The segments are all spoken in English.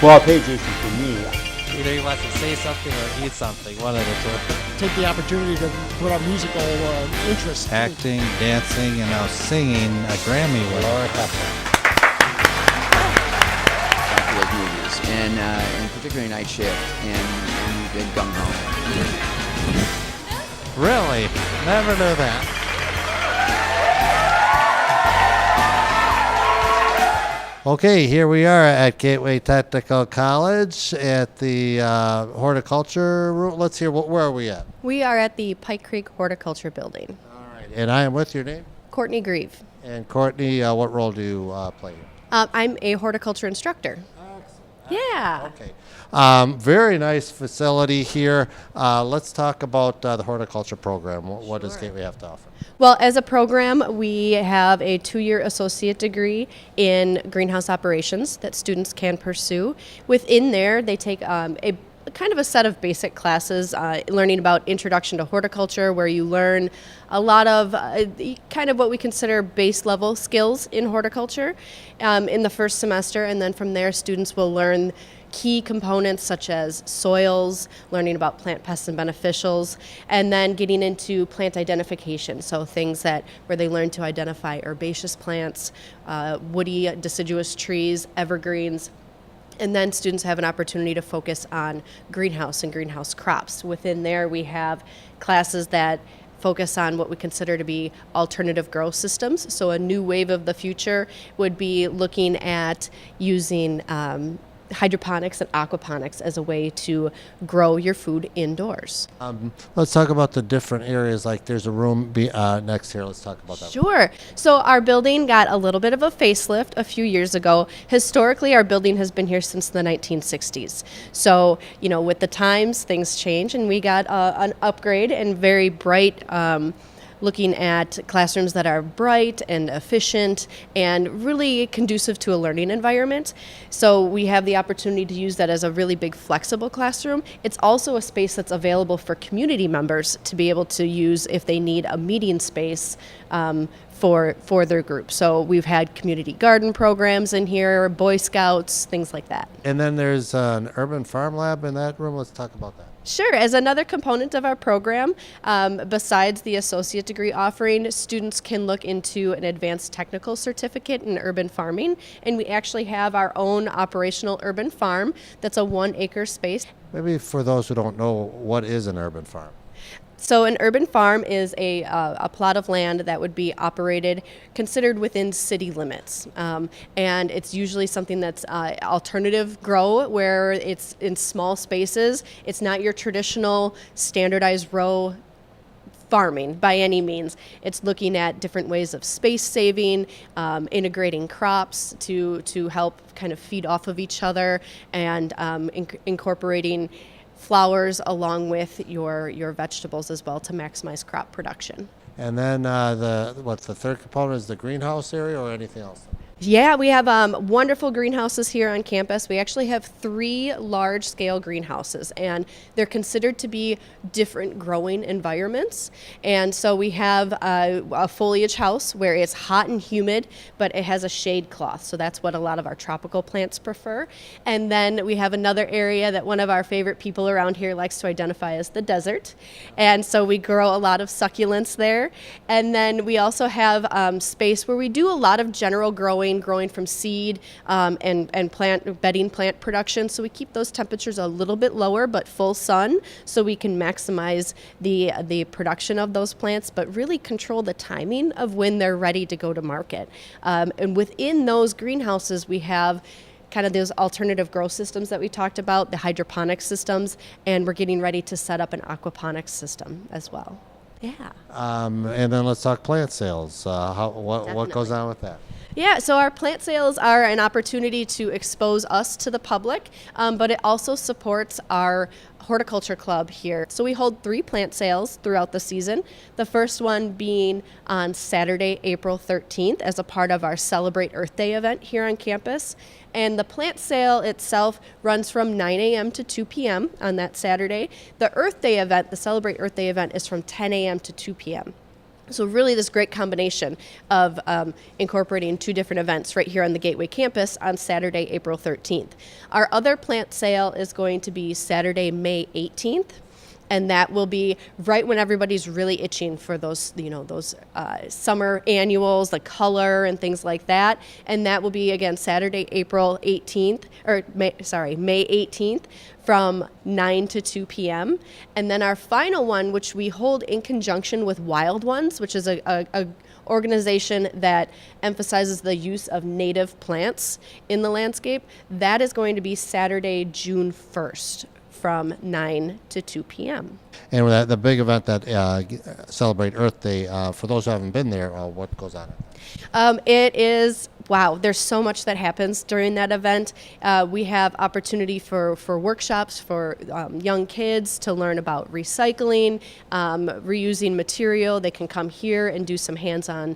Well, pay Jason for me. Either he wants to say something or eat something, one of the two. Take the opportunity to put our musical interest. Acting, dancing, and now singing a Grammy winner. After those movies, and particularly Night Shift and Gung Ho. Really? Never knew that. Okay, here we are at Gateway Technical College at the horticulture room. Let's hear, where are we at? We are at the Pike Creek Horticulture Building. All right, and I am with your name? Courtney Greve. And Courtney, what role do you play? I'm a horticulture instructor. Yeah. Okay. Very nice facility here. Let's talk about the horticulture program. What does Gateway have to offer? Well, as a program, we have a 2-year associate degree in greenhouse operations that students can pursue. Within there, they take a kind of a set of basic classes, learning about introduction to horticulture, where you learn a lot of kind of what we consider base level skills in horticulture in the first semester, and then from there students will learn key components such as soils, learning about plant pests and beneficials, and then getting into plant identification, so things where they learn to identify herbaceous plants, woody deciduous trees, evergreens. And then students have an opportunity to focus on greenhouse and greenhouse crops. Within there, we have classes that focus on what we consider to be alternative grow systems. So a new wave of the future would be looking at using hydroponics and aquaponics as a way to grow your food indoors. Let's talk about the different areas. Like there's a room next here. Let's talk about that. Sure. So our building got a little bit of a facelift a few years ago. Historically, our building has been here since the 1960s. So, with the times, things change, and we got an upgrade and very bright looking at classrooms that are bright and efficient and really conducive to a learning environment. So we have the opportunity to use that as a really big flexible classroom. It's also a space that's available for community members to be able to use if they need a meeting space for their group. So we've had community garden programs in here, Boy Scouts, things like that. And then there's an urban farm lab in that room. Let's talk about that. Sure. As another component of our program, besides the associate degree offering, students can look into an advanced technical certificate in urban farming, and we actually have our own operational urban farm that's a 1-acre space. Maybe for those who don't know, what is an urban farm? So an urban farm is a plot of land that would be operated, considered within city limits. And it's usually something that's alternative grow, where it's in small spaces. It's not your traditional standardized row farming by any means. It's looking at different ways of space saving, integrating crops to help kind of feed off of each other, and incorporating flowers along with your vegetables as well to maximize crop production. And then the third component is the greenhouse area, or anything else? Yeah, we have wonderful greenhouses here on campus. We actually have 3 large-scale greenhouses, and they're considered to be different growing environments. And so we have a foliage house where it's hot and humid, but it has a shade cloth. So that's what a lot of our tropical plants prefer. And then we have another area that one of our favorite people around here likes to identify as the desert. And so we grow a lot of succulents there. And then we also have space where we do a lot of general growing from seed and bedding plant production. So we keep those temperatures a little bit lower, but full sun, so we can maximize the production of those plants, but really control the timing of when they're ready to go to market. And within those greenhouses, we have kind of those alternative grow systems that we talked about, the hydroponic systems, and we're getting ready to set up an aquaponics system as well. Yeah. And then let's talk plant sales. What goes on with that? Yeah, so our plant sales are an opportunity to expose us to the public, but it also supports our horticulture club here. So we hold 3 plant sales throughout the season. The first one being on Saturday, April 13th, as a part of our Celebrate Earth Day event here on campus. And the plant sale itself runs from 9 a.m. to 2 p.m. on that Saturday. The Earth Day event, the Celebrate Earth Day event, is from 10 a.m. to 2 p.m. So really this great combination of incorporating 2 different events right here on the Gateway campus on Saturday, April 13th. Our other plant sale is going to be Saturday, May 18th. And that will be right when everybody's really itching for those, those summer annuals, the color and things like that. And that will be, again, Saturday, April 18th, May 18th from 9 to 2 p.m. And then our final one, which we hold in conjunction with Wild Ones, which is a organization that emphasizes the use of native plants in the landscape, that is going to be Saturday, June 1st. From 9 to 2 p.m. And with the big event that Celebrate Earth Day, for those who haven't been there, what goes on? It is, wow, there's so much that happens during that event. We have opportunity for workshops for young kids to learn about recycling, reusing material. They can come here and do some hands-on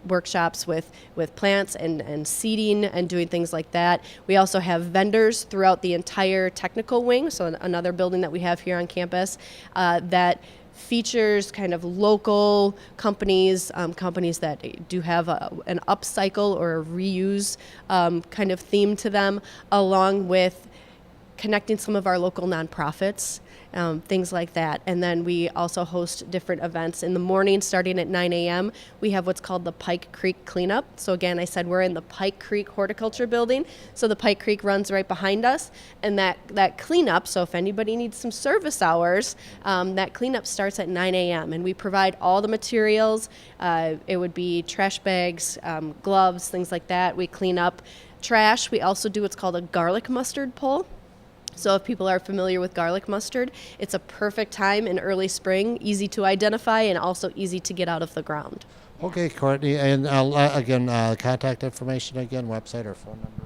workshops with plants and seeding and doing things like that. We also have vendors throughout the entire technical wing, so another building that we have here on campus that features kind of local companies, companies that do have an upcycle or a reuse kind of theme to them, along with connecting some of our local nonprofits, things like that. And then we also host different events in the morning starting at 9 a.m. We have what's called the Pike Creek Cleanup. So again, I said we're in the Pike Creek Horticulture Building. So the Pike Creek runs right behind us. And that cleanup, so if anybody needs some service hours, that cleanup starts at 9 a.m. And we provide all the materials. It would be trash bags, gloves, things like that. We clean up trash. We also do what's called a garlic mustard pull. So if people are familiar with garlic mustard, it's a perfect time in early spring, easy to identify and also easy to get out of the ground. Okay, Courtney, and again, contact information again, website or phone number?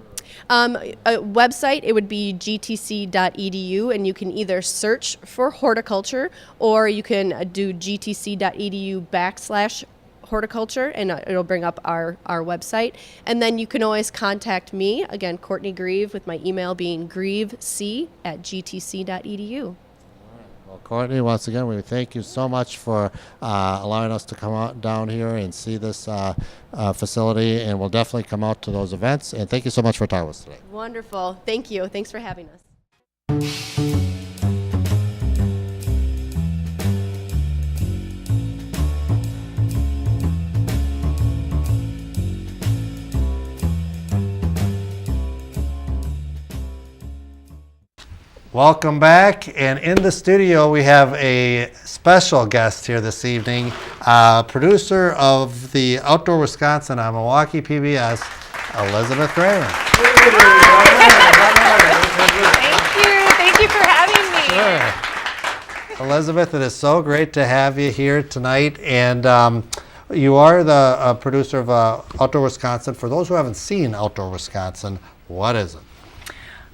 A website, it would be gtc.edu, and you can either search for horticulture or you can do gtc.edu/horticulture, and it'll bring up our website. And then you can always contact me, again, Courtney Greve, with my email being grevec@gtc.edu. Well, Courtney, once again, we thank you so much for allowing us to come out down here and see this facility, and we'll definitely come out to those events. And thank you so much for talking with us today. Wonderful. Thank you. Thanks for having us. Welcome back, and in the studio we have a special guest here this evening, producer of the Outdoor Wisconsin on Milwaukee PBS, Elizabeth Cramer. Thank you for having me. Sure. Elizabeth, it is so great to have you here tonight, and you are the producer of Outdoor Wisconsin. For those who haven't seen Outdoor Wisconsin, what is it?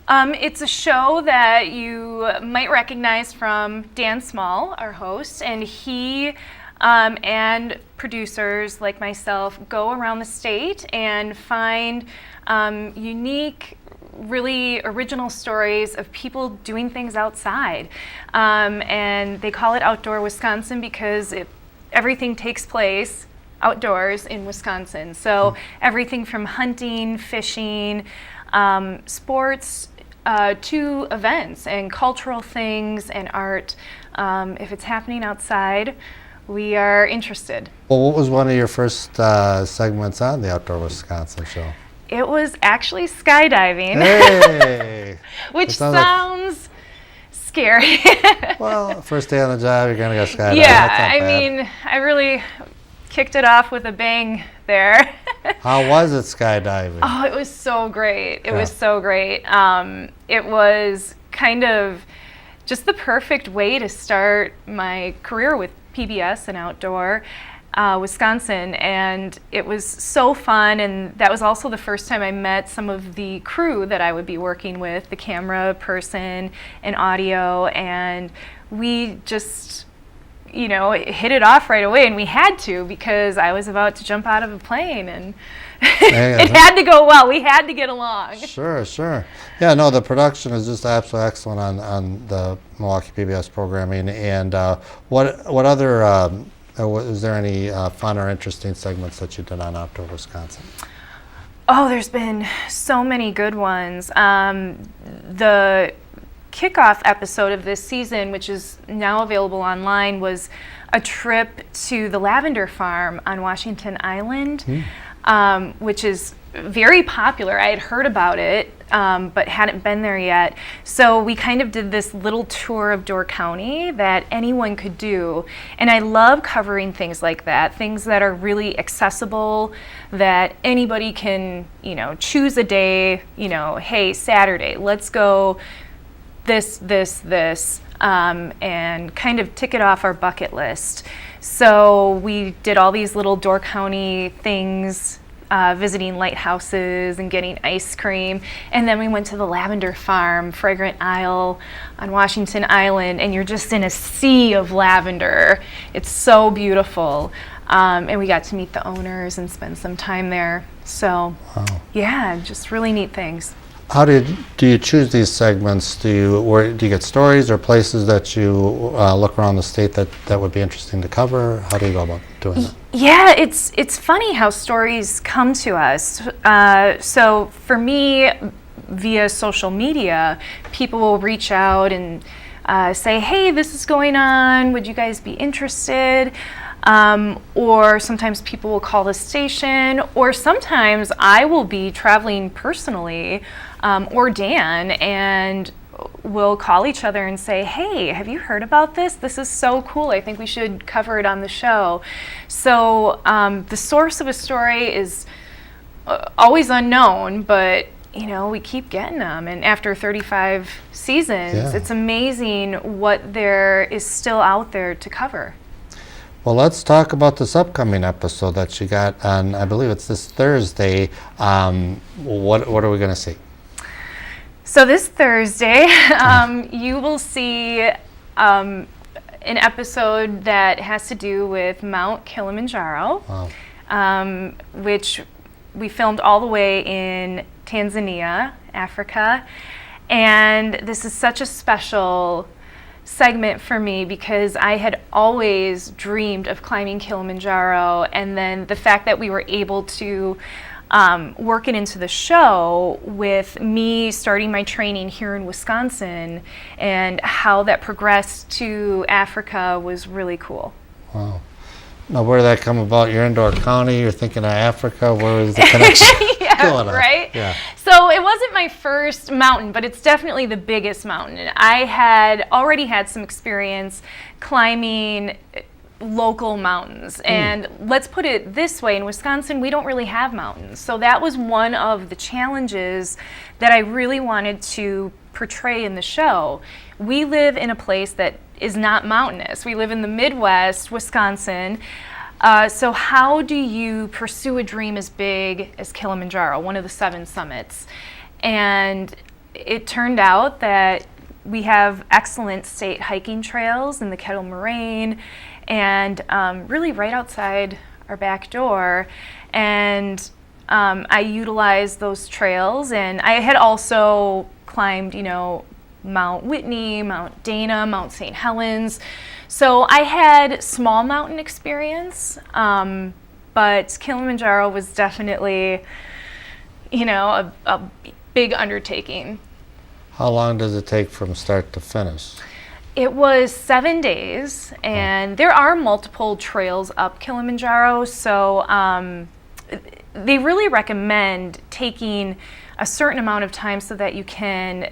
It's a show that you might recognize from Dan Small, our host, and he and producers like myself go around the state and find unique, really original stories of people doing things outside. And they call it Outdoor Wisconsin because everything takes place outdoors in Wisconsin. So everything from hunting, fishing, sports, to events and cultural things and art. If it's happening outside, we are interested. Well, what was one of your first segments on the Outdoor Wisconsin show? It was actually skydiving. Hey! Which sounds scary. Well, first day on the job, you're going to go skydiving. Yeah, I mean, I really kicked it off with a bang there. How was it skydiving? Oh, it was so great. It was so great. It was kind of just the perfect way to start my career with PBS and Outdoor Wisconsin, and it was so fun. And that was also the first time I met some of the crew that I would be working with, the camera person and audio, and we just hit it off right away, and we had to because I was about to jump out of a plane, and it had to go well. We had to get along. Sure. Yeah, no, the production is just absolutely excellent on the Milwaukee PBS programming. And what other Was there any fun or interesting segments that you did on Outdoor Wisconsin? Oh, there's been so many good ones. The kickoff episode of this season, which is now available online, was a trip to the lavender farm on Washington Island, which is very popular. I had heard about it, but hadn't been there yet. So we kind of did this little tour of Door County that anyone could do. And I love covering things like that, things that are really accessible, that anybody can, choose a day, hey, Saturday, let's go this, and kind of tick it off our bucket list. So we did all these little Door County things, visiting lighthouses and getting ice cream. And then we went to the lavender farm, Fragrant Isle on Washington Island, and you're just in a sea of lavender. It's so beautiful. And we got to meet the owners and spend some time there. So, yeah, just really neat things. How do you choose these segments? Do you get stories or places that you look around the state that would be interesting to cover? How do you go about doing that? Yeah, it's funny how stories come to us. So for me, via social media, people will reach out and say, hey, this is going on. Would you guys be interested? Or sometimes people will call the station, or sometimes I will be traveling personally, or Dan, and we'll call each other and say, hey, have you heard about this? This is so cool. I think we should cover it on the show. So the source of a story is always unknown, but we keep getting them. And after 35 seasons, it's amazing what there is still out there to cover. Well, let's talk about this upcoming episode that you got on, I believe it's this Thursday. What are we going to see? So this Thursday, you will see an episode that has to do with Mount Kilimanjaro, which we filmed all the way in Tanzania, Africa. And this is such a special segment for me because I had always dreamed of climbing Kilimanjaro, and then the fact that we were able to work it into the show with me starting my training here in Wisconsin and how that progressed to Africa was really cool. Wow. Now, where did that come about? You're in Door County, you're thinking of Africa, where is the connection going on? Right? Yeah. So it wasn't my first mountain, but it's definitely the biggest mountain. And I had already had some experience climbing local mountains. And let's put it this way, in Wisconsin, we don't really have mountains. So that was one of the challenges that I really wanted to portray in the show. We live in a place that is not mountainous. We live in the Midwest, Wisconsin. So how do you pursue a dream as big as Kilimanjaro, one of the 7 summits? And it turned out that we have excellent state hiking trails in the Kettle Moraine, and really right outside our back door. And I utilized those trails, and I had also climbed, Mount Whitney, Mount Dana, Mount St. Helens. So I had small mountain experience, but Kilimanjaro was definitely, a big undertaking. How long does it take from start to finish? It was 7 days, and there are multiple trails up Kilimanjaro, so they really recommend taking a certain amount of time so that you can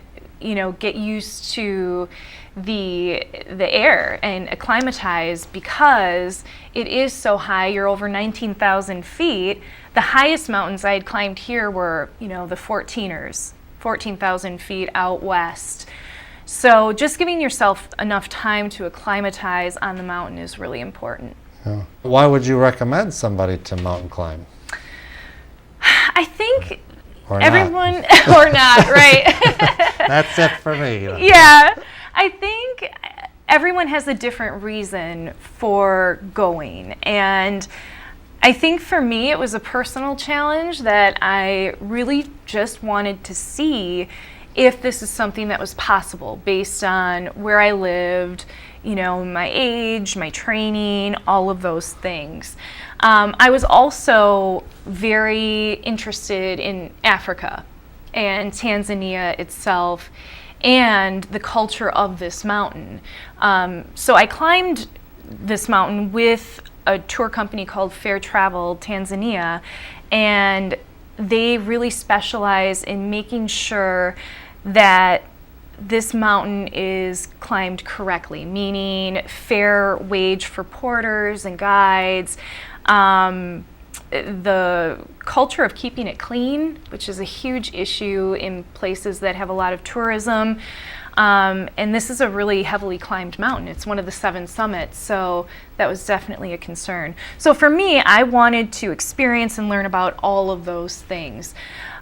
get used to the air and acclimatize, because it is so high. You're over 19,000 feet. The highest mountains I had climbed here were, the 14,000 feet out west. So just giving yourself enough time to acclimatize on the mountain is really important. Yeah. Why would you recommend somebody to mountain climb? I think or everyone, or not, right? That's it for me. Yeah, I think everyone has a different reason for going. And I think for me, it was a personal challenge that I really just wanted to see if this is something that was possible based on where I lived, my age, my training, all of those things. I was also very interested in Africa and Tanzania itself and the culture of this mountain. So I climbed this mountain with a tour company called Fair Travel Tanzania, and they really specialize in making sure that this mountain is climbed correctly, meaning fair wage for porters and guides, the culture of keeping it clean, which is a huge issue in places that have a lot of tourism. And this is a really heavily climbed mountain. It's one of the 7 summits, so that was definitely a concern. So for me, I wanted to experience and learn about all of those things.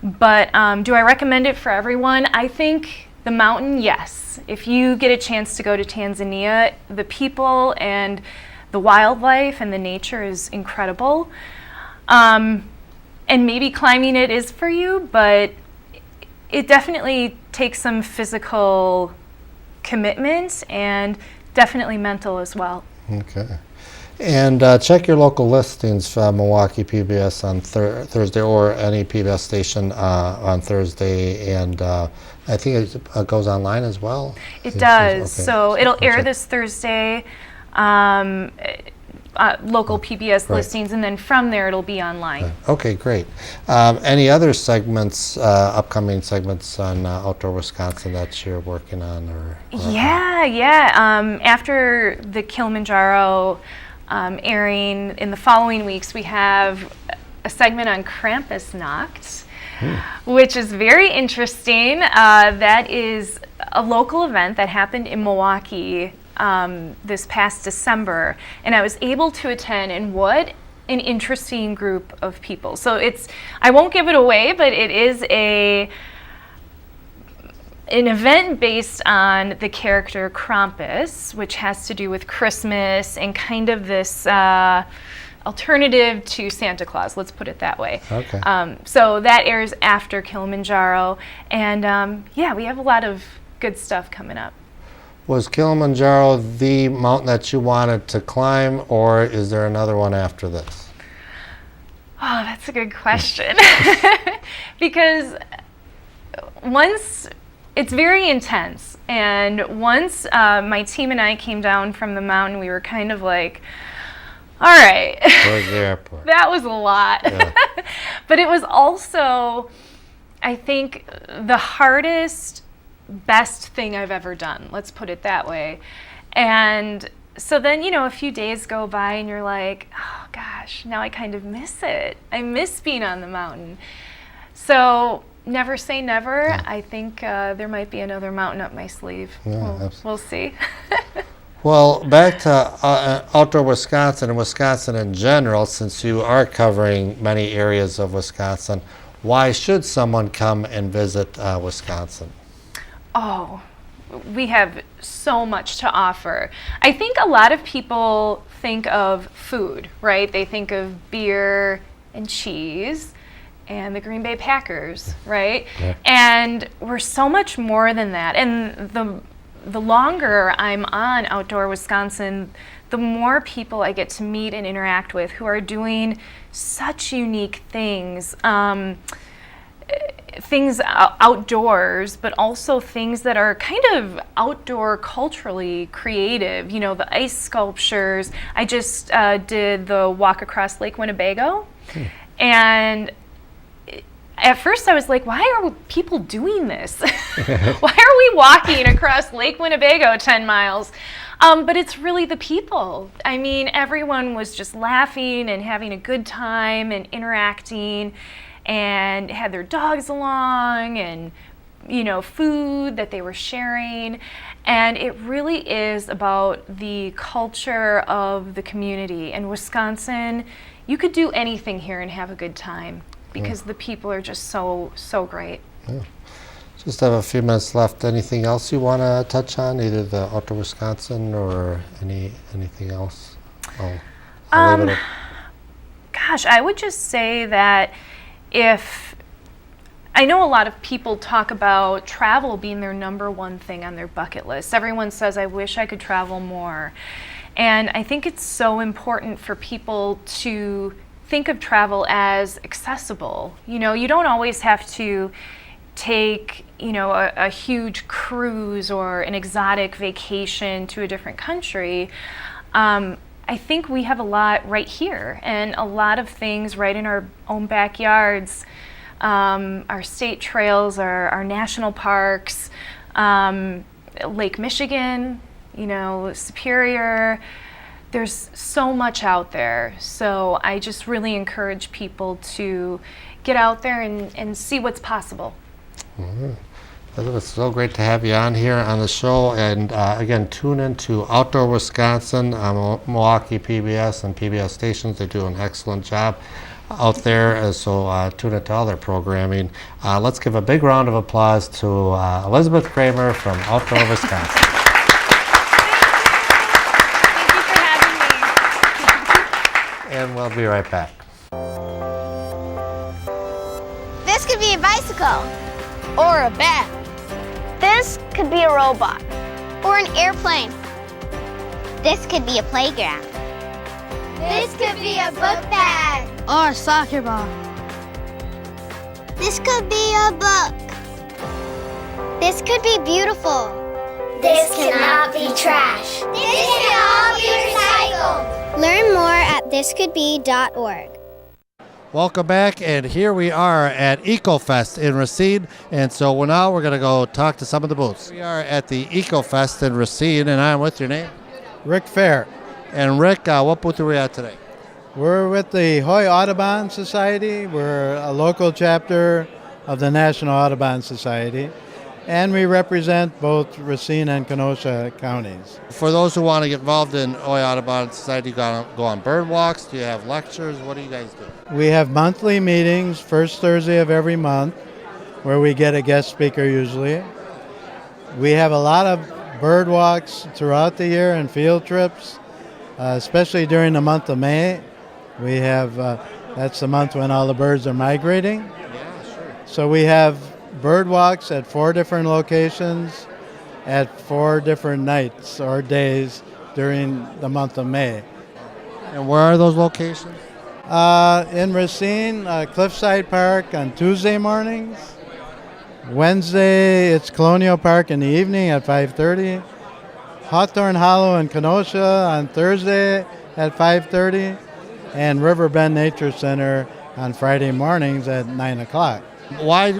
But do I recommend it for everyone? I think the mountain, yes. If you get a chance to go to Tanzania, the people and the wildlife and the nature is incredible. And maybe climbing it is for you, but it definitely takes some physical commitment and definitely mental as well. Okay. And check your local listings for Milwaukee PBS on Thursday, or any PBS station on Thursday, and I think it goes online as well? It does. Okay. So it'll air Okay. this Thursday, local PBS Right. listings, and then from there it'll be online. Okay, great. Any other segments, upcoming segments on Outdoor Wisconsin that you're working on? Or Yeah. After the Kilimanjaro airing in the following weeks, we have a segment on Krampusnacht, which is very interesting. That is a local event that happened in Milwaukee this past December, and I was able to attend, and what an interesting group of people. So I won't give it away, but it is an event based on the character Krampus, which has to do with Christmas and kind of this alternative to Santa Claus, let's put it that way. Okay. So that airs after Kilimanjaro, and we have a lot of good stuff coming up. Was Kilimanjaro the mountain that you wanted to climb, or is there another one after this? Oh, that's a good question. Because once it's very intense, and once my team and I came down from the mountain, we were kind of like, all right, Where's the airport? that was a lot. Yeah. But it was also, I think, the hardest, best thing I've ever done. Let's put it that way. And so then, a few days go by and you're like, oh gosh, now I kind of miss it. I miss being on the mountain. So never say never. Yeah. I think there might be another mountain up my sleeve. Yeah, We'll see. Well, back to Outdoor Wisconsin and Wisconsin in general, since you are covering many areas of Wisconsin, why should someone come and visit Wisconsin? Oh, we have so much to offer. I think a lot of people think of food, right? They think of beer and cheese and the Green Bay Packers, right? Yeah. And we're so much more than that. And the longer I'm on Outdoor Wisconsin, the more people I get to meet and interact with who are doing such unique things. Things outdoors, but also things that are kind of outdoor culturally creative. The ice sculptures. I just did the walk across Lake Winnebago. And at first I was like, why are people doing this? Why are we walking across Lake Winnebago 10 miles? But it's really the people. I mean, everyone was just laughing and having a good time and interacting, and had their dogs along, and food that they were sharing. And it really is about the culture of the community. And Wisconsin, you could do anything here and have a good time because the people are just so great. Yeah. Just have a few minutes left. Anything else you want to touch on, either the Outdoor Wisconsin or anything else? I'll leave it up. Gosh, I would just say that if I know a lot of people talk about travel being their number one thing on their bucket list. Everyone says, I wish I could travel more. And I think it's so important for people to think of travel as accessible. You know, you don't always have to take, you know, a huge cruise or an exotic vacation to a different country. I think we have a lot right here and a lot of things right in our own backyards. Our state trails, our national parks, Lake Michigan, you know, Superior. There's so much out there. So I just really encourage people to get out there and see what's possible. Mm-hmm. Elizabeth, it's so great to have you on here on the show. And again, tune into Outdoor Wisconsin on Milwaukee PBS and PBS stations. They do an excellent job out there, so tune into all their programming. Let's give a big round of applause to Elizabeth Cramer from Outdoor Wisconsin. Thank you for having me. And we'll be right back. This could be a bicycle. Or a bat. This could be a robot. Or an airplane. This could be a playground. This could be a book bag. Or a soccer ball. This could be a book. This could be beautiful. This cannot be trash. This can all be recycled. Learn more at thiscouldbe.org. Welcome back, and here we are at Ecofest in Racine, and so now we're going to go talk to some of the booths. We are at the Ecofest in Racine, and I'm with your name? Rick Fair. And Rick, what booth are we at today? We're with the Hoy Audubon Society. We're a local chapter of the National Audubon Society, and we represent both Racine and Kenosha counties. For those who want to get involved in Hoy Audubon Society, you go on bird walks, do you have lectures, what do you guys do? We have monthly meetings, first Thursday of every month, where we get a guest speaker usually. We have a lot of bird walks throughout the year and field trips, especially during the month of May. We have, that's the month when all the birds are migrating. Yeah, sure. So we have bird walks at 4 different locations at 4 different nights or days during the month of May. And where are those locations? In Racine, Cliffside Park on Tuesday mornings. Wednesday, it's Colonial Park in the evening at 5:30. Hawthorne Hollow in Kenosha on Thursday at 5:30. And Riverbend Nature Center on Friday mornings at 9 o'clock. Why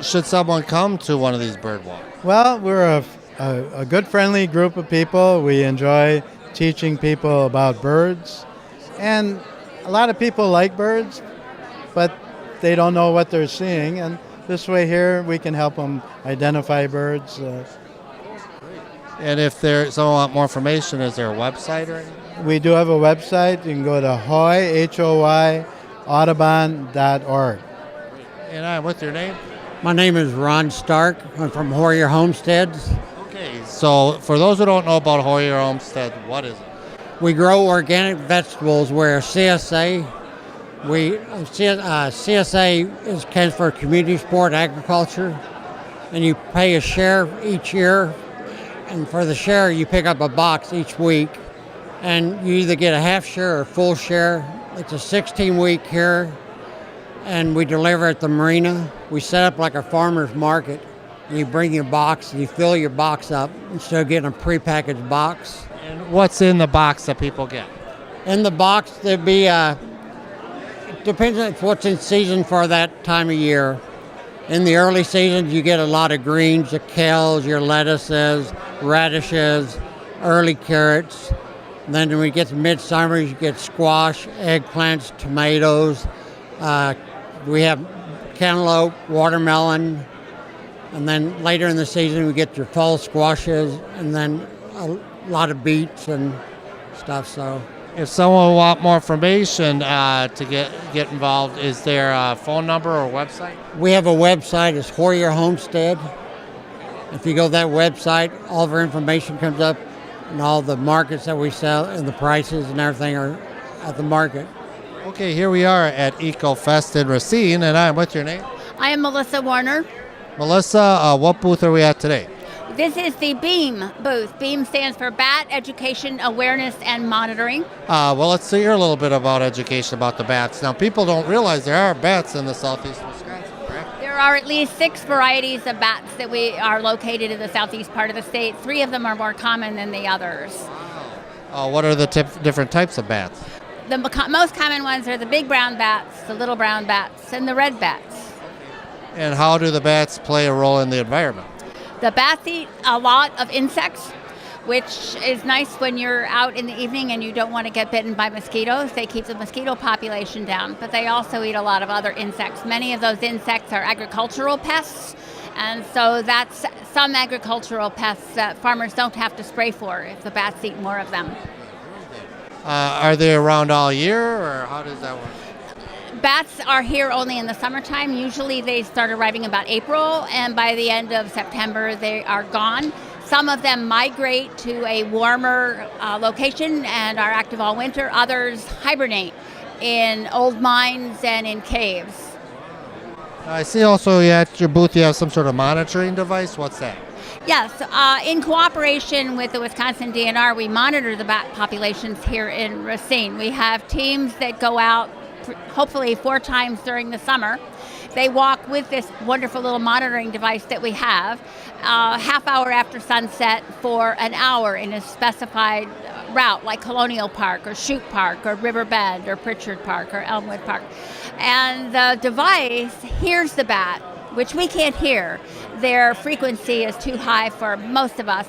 should someone come to one of these bird walks? Well, we're a good, friendly group of people. We enjoy teaching people about birds. And a lot of people like birds, but they don't know what they're seeing. And this way here, we can help them identify birds. And if someone want more information, is there a website or anything? We do have a website. You can go to Hoy, HOY, Audubon.org. And what's your name? My name is Ron Stark. I'm from Hoyer Homesteads. Okay, so for those who don't know about Hoyer Homestead, what is it? We grow organic vegetables. We're CSA. CSA stands for Community Support Agriculture, and you pay a share each year. And for the share, you pick up a box each week, and you either get a half share or full share. It's a 16-week here, and we deliver at the marina. We set up like a farmer's market. You bring your box, and you fill your box up instead of getting a prepackaged box. And what's in the box that people get? In the box, there'd be, depends on what's in season for that time of year. In the early seasons, you get a lot of greens, your kales, your lettuces, radishes, early carrots. Then when we get to midsummer, you get squash, eggplants, tomatoes. We have cantaloupe, watermelon. And then later in the season, we get your fall squashes, and then a lot of beets and stuff. So, if someone want more information to get involved, is there a phone number or website? We have a website. It's Hoyer Homestead. If you go to that website, all of our information comes up, and all the markets that we sell and the prices and everything are at the market. Okay, here we are at Ecofest in Racine, and I'm with your name? I am Melissa Warner. Melissa, what booth are we at today? This is the BEAM booth. BEAM stands for Bat Education, Awareness, and Monitoring. Well, let's hear a little bit about education about the bats. Now, people don't realize there are bats in the southeast of Wisconsin, correct? There are at least 6 varieties of bats that we are located in the southeast part of the state. 3 of them are more common than the others. What are the different types of bats? The most common ones are the big brown bats, the little brown bats, and the red bats. And how do the bats play a role in the environment? The bats eat a lot of insects, which is nice when you're out in the evening and you don't want to get bitten by mosquitoes. They keep the mosquito population down, but they also eat a lot of other insects. Many of those insects are agricultural pests, and so that's some agricultural pests that farmers don't have to spray for if the bats eat more of them. Are they around all year, or how does that work? Bats are here only in the summertime. Usually they start arriving about April, and by the end of September they are gone. Some of them migrate to a warmer location and are active all winter. Others hibernate in old mines and in caves. I see also at your booth you have some sort of monitoring device. What's that? Yes, in cooperation with the Wisconsin DNR, we monitor the bat populations here in Racine. We have teams that go out hopefully 4 times during the summer. They walk with this wonderful little monitoring device that we have, half hour after sunset for an hour in a specified route, like Colonial Park or Chute Park or Riverbend or Pritchard Park or Elmwood Park. And the device hears the bat, which we can't hear. Their frequency is too high for most of us.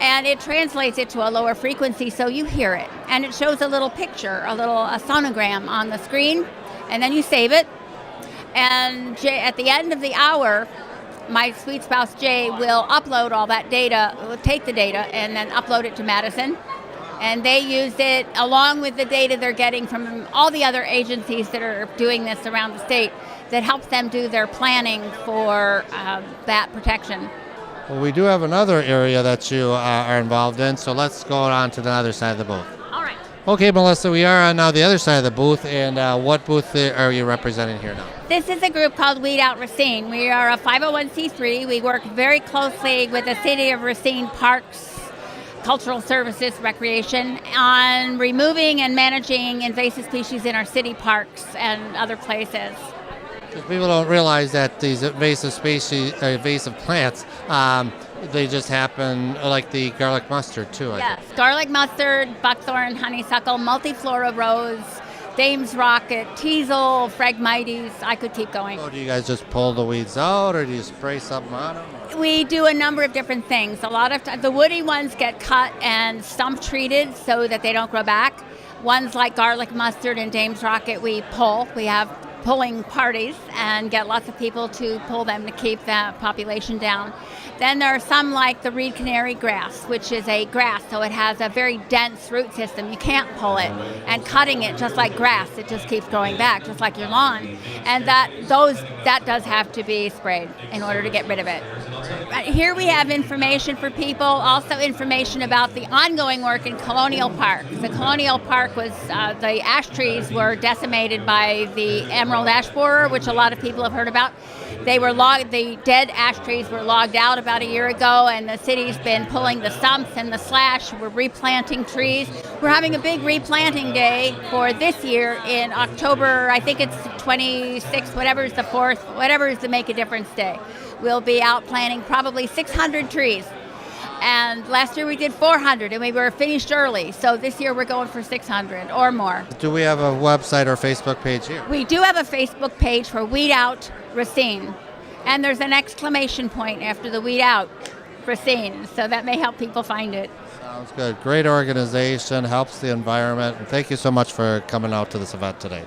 And it translates it to a lower frequency so you hear it. And it shows a little picture, a sonogram on the screen, and then you save it. And at the end of the hour, my sweet spouse Jay will upload all that data, will take the data, and then upload it to Madison. And they use it along with the data they're getting from all the other agencies that are doing this around the state that helps them do their planning for bat protection. Well, we do have another area that you are involved in, so let's go on to the other side of the booth. All right. Okay, Melissa, we are on now the other side of the booth, and what booth are you representing here now? This is a group called Weed Out Racine. We are a 501c3. We work very closely with the City of Racine Parks, Cultural Services, Recreation on removing and managing invasive species in our city parks and other places. People don't realize that these invasive plants, they just happen like the garlic mustard too. Yes, garlic mustard, buckthorn, honeysuckle, multiflora rose, Dame's rocket, teasel, phragmites. I could keep going. So do you guys just pull the weeds out, or do you spray something on them? We do a number of different things. A lot of the woody ones get cut and stump treated so that they don't grow back. Ones like garlic mustard and Dame's rocket, we pull. We have pulling parties and get lots of people to pull them to keep the population down. Then there are some like the reed canary grass, which is a grass, so it has a very dense root system. You can't pull it, and cutting it just like grass, it just keeps growing back, just like your lawn. And that does have to be sprayed in order to get rid of it. Here we have information for people, also information about the ongoing work in Colonial Park. The Colonial Park was, the ash trees were decimated by the emerald ash borer, which a lot of people have heard about. The dead ash trees were logged out about a year ago, and the city's been pulling the stumps and the slash. We're replanting trees. We're having a big replanting day for this year in October. I think it's 26th, whatever is the 4th, whatever is the Make a Difference Day. We'll be out planting probably 600 trees. And last year we did 400, and we were finished early. So this year we're going for 600 or more. Do we have a website or Facebook page here? We do have a Facebook page for Weed Out Racine. And there's an exclamation point after the Weed Out Racine, so that may help people find it. Sounds good. Great organization, helps the environment. And thank you so much for coming out to this event today.